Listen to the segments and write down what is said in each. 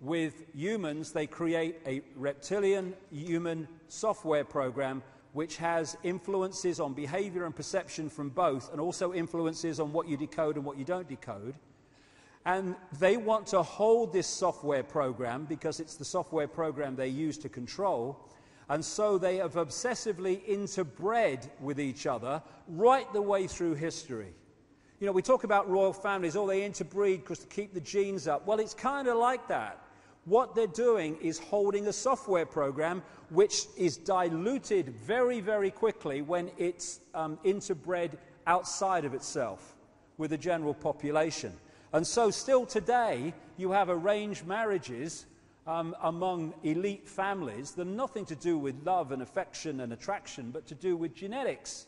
with humans, they create a reptilian human software program which has influences on behavior and perception from both, and also influences on what you decode and what you don't decode. And they want to hold this software program because it's the software program they use to control. And so they have obsessively interbred with each other right the way through history. You know, we talk about royal families, oh, they interbreed because to keep the genes up. Well, it's kind of like that. What they're doing is holding a software program which is diluted very, very quickly when it's interbred outside of itself with the general population. And so still today, you have arranged marriages among elite families that are nothing to do with love and affection and attraction, but to do with genetics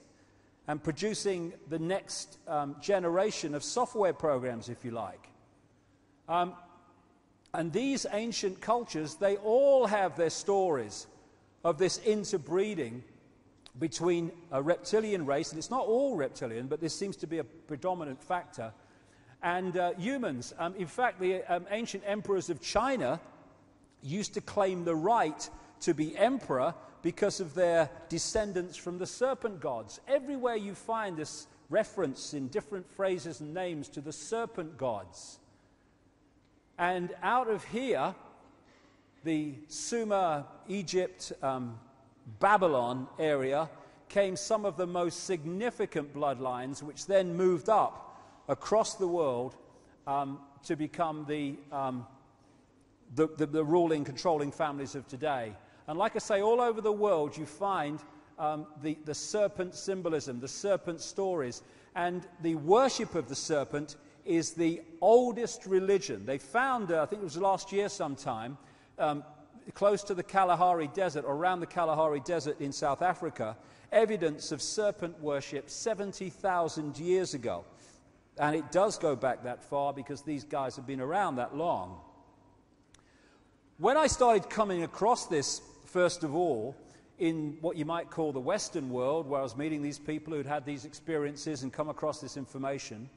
and producing the next generation of software programs, if you like. And these ancient cultures, they all have their stories of this interbreeding between a reptilian race, and it's not all reptilian, but this seems to be a predominant factor, and humans. In fact, the ancient emperors of China used to claim the right to be emperor because of their descendants from the serpent gods. Everywhere you find this reference in different phrases and names to the serpent gods. And out of here, the Sumer, Egypt, Babylon area, came some of the most significant bloodlines, which then moved up across the world to become the ruling, controlling families of today. And like I say, all over the world you find the serpent symbolism, the serpent stories, and the worship of the serpent is the oldest religion. They found, I think it was last year sometime, close to the Kalahari Desert, or around the Kalahari Desert in South Africa, evidence of serpent worship 70,000 years ago. And it does go back that far because these guys have been around that long. When I started coming across this, first of all, in what you might call the Western world, where I was meeting these people who'd had these experiences and come across this information,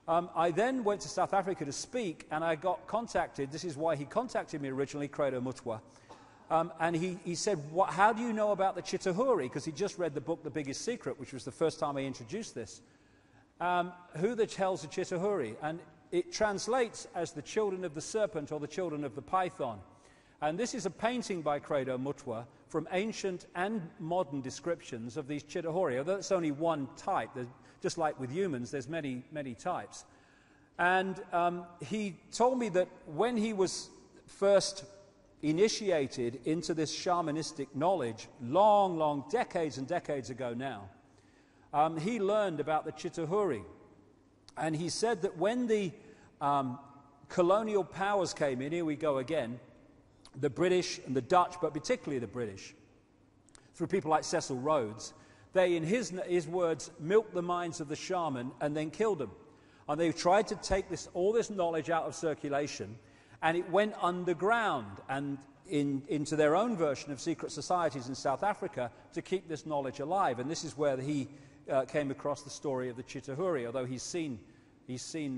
I then went to South Africa to speak, and I got contacted. This is why he contacted me originally, Credo Mutwa. And he said, how do you know about the Chitahuri? Because he just read the book, The Biggest Secret, which was the first time I introduced this. Who the hell's the Chitahuri? And it translates as the children of the serpent or the children of the python. And this is a painting by Credo Mutwa from ancient and modern descriptions of these Chitahuri, although it's only one type. Just like with humans, there's many, many types. And he told me that when he was first initiated into this shamanistic knowledge, long, decades and decades ago now, he learned about the Chitahuri. And he said that when the colonial powers came in, here we go again, the British and the Dutch, but particularly the British, through people like Cecil Rhodes, they, in his words, milked the minds of the shaman and then killed them. And they tried to take all this knowledge out of circulation, and it went underground and into their own version of secret societies in South Africa to keep this knowledge alive. And this is where he came across the story of the Chitahuri, although he's seen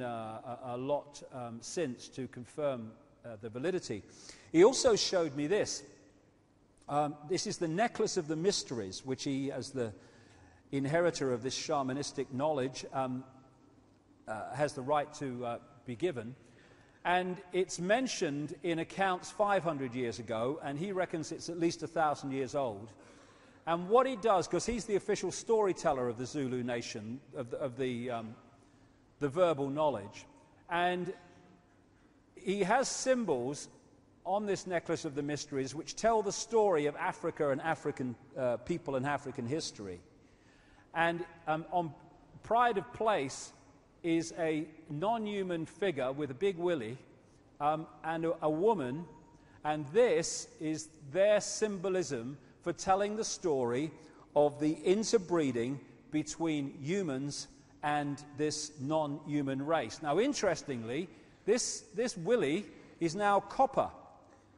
a lot since to confirm the validity. He also showed me this. This is the necklace of the mysteries, which he, as the inheritor of this shamanistic knowledge, has the right to be given. And it's mentioned in accounts 500 years ago, and he reckons it's at least 1,000 years old. And what he does, because he's the official storyteller of the Zulu nation, of the verbal knowledge, and he has symbols on this necklace of the mysteries which tell the story of Africa and African people and African history. And on pride of place is a non-human figure with a big willy and a woman, and this is their symbolism for telling the story of the interbreeding between humans and this non-human race. Now, interestingly, this willy is now copper.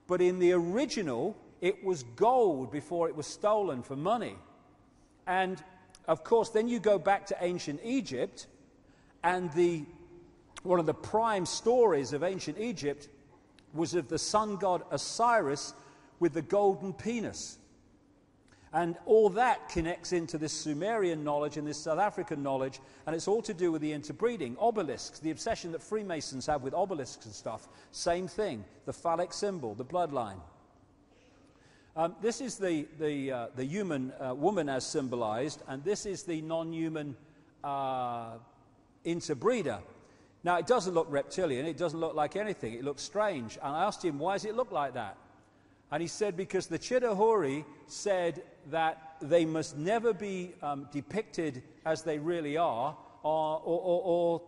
But in the original, it was gold before it was stolen for money. And, of course, then you go back to ancient Egypt, and one of the prime stories of ancient Egypt was of the sun god Osiris with the golden penis. And all that connects into this Sumerian knowledge and this South African knowledge, and it's all to do with the interbreeding. Obelisks, the obsession that Freemasons have with obelisks and stuff, same thing. The phallic symbol, the bloodline. This is the human woman as symbolized, and this is the non-human interbreeder. Now, it doesn't look reptilian. It doesn't look like anything. It looks strange. And I asked him, why does it look like that? And he said, because the Chitahuri said that they must never be depicted as they really are, or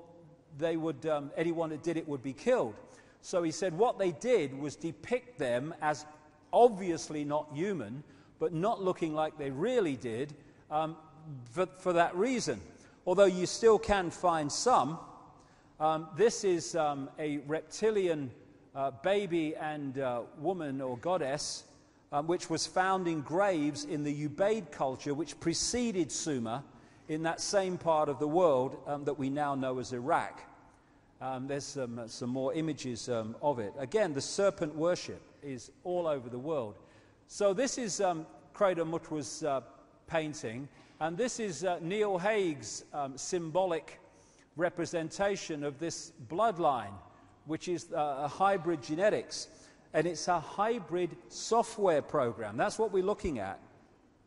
they would, anyone that did it would be killed. So he said what they did was depict them as obviously not human, but not looking like they really did, for that reason. Although you still can find some. This is a reptilian baby and woman or goddess, which was found in graves in the Ubaid culture, which preceded Sumer, in that same part of the world that we now know as Iraq. There's some more images of it. Again, the serpent worship is all over the world. So this is Crater Mutwa's painting, and this is Neil Haig's symbolic representation of this bloodline, which is a hybrid genetics, and it's a hybrid software program. That's what we're looking at,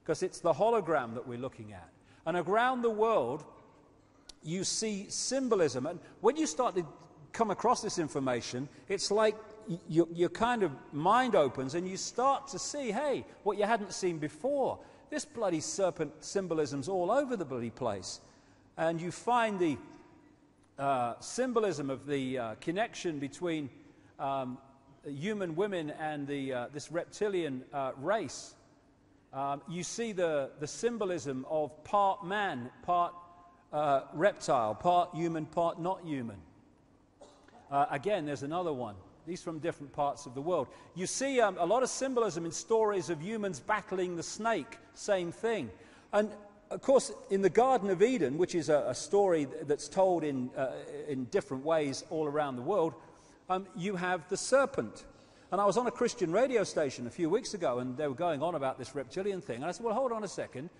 because it's the hologram that we're looking at. And around the world, you see symbolism. And when you start to come across this information, it's like your kind of mind opens and you start to see, hey, what you hadn't seen before. This bloody serpent symbolism's all over the bloody place. And you find the symbolism of the connection between human women and this reptilian race. You see the symbolism of part man, part reptile, part human, part not human. Again, there's another one. These from different parts of the world. You see a lot of symbolism in stories of humans battling the snake, same thing. And of course, in the Garden of Eden, which is a story that's told in different ways all around the world, you have the serpent. And I was on a Christian radio station a few weeks ago, and they were going on about this reptilian thing. And I said, well, hold on a second.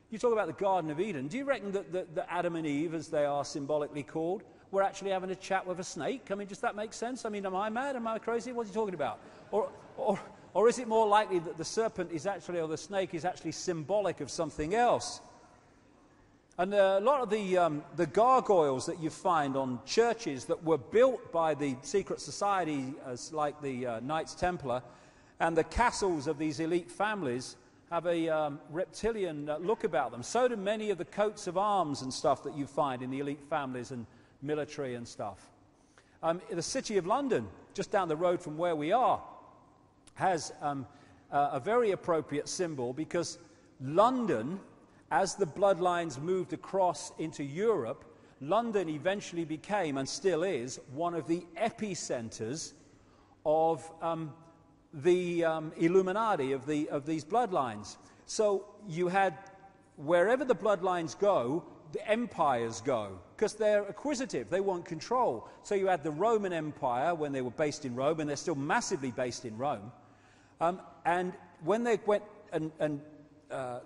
You talk about the Garden of Eden. Do you reckon that Adam and Eve, as they are symbolically called, were actually having a chat with a snake? I mean, does that make sense? I mean, am I mad? Am I crazy? What are you talking about? Or is it more likely that the serpent is actually, or the snake is actually symbolic of something else? And a lot of the gargoyles that you find on churches that were built by the secret society, as like the Knights Templar, and the castles of these elite families have a reptilian look about them. So do many of the coats of arms and stuff that you find in the elite families and military and stuff. The City of London, just down the road from where we are, has a very appropriate symbol, because London, as the bloodlines moved across into Europe, London eventually became, and still is, one of the epicenters of the Illuminati, of these bloodlines. So you had, wherever the bloodlines go, the empires go, because they're acquisitive, they want control. So you had the Roman Empire when they were based in Rome, and they're still massively based in Rome. And when they went and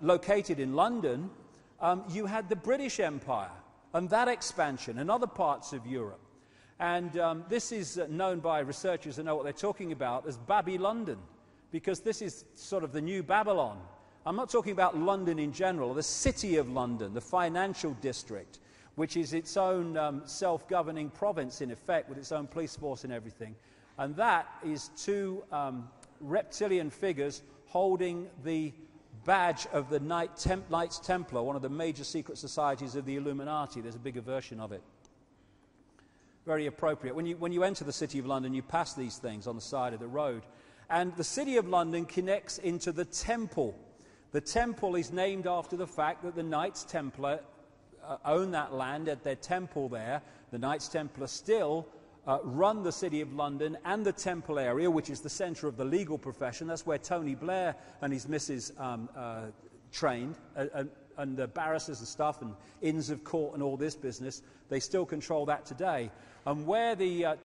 located in London, you had the British Empire and that expansion in other parts of Europe. And this is known by researchers who know what they're talking about as Baby-London, because this is sort of the new Babylon. I'm not talking about London in general, the City of London, the financial district, which is its own self-governing province in effect, with its own police force and everything. And that is two reptilian figures holding the badge of the Knights Templar, one of the major secret societies of the Illuminati. There's a bigger version of it. Very appropriate. When you enter the City of London, you pass these things on the side of the road. And the City of London connects into the Temple. The Temple is named after the fact that the Knights Templar own that land at their temple there. The Knights Templar still run the City of London and the Temple area, which is the centre of the legal profession. That's where Tony Blair and his missus trained, and the barristers and stuff, and Inns of Court and all this business. They still control that today. And where the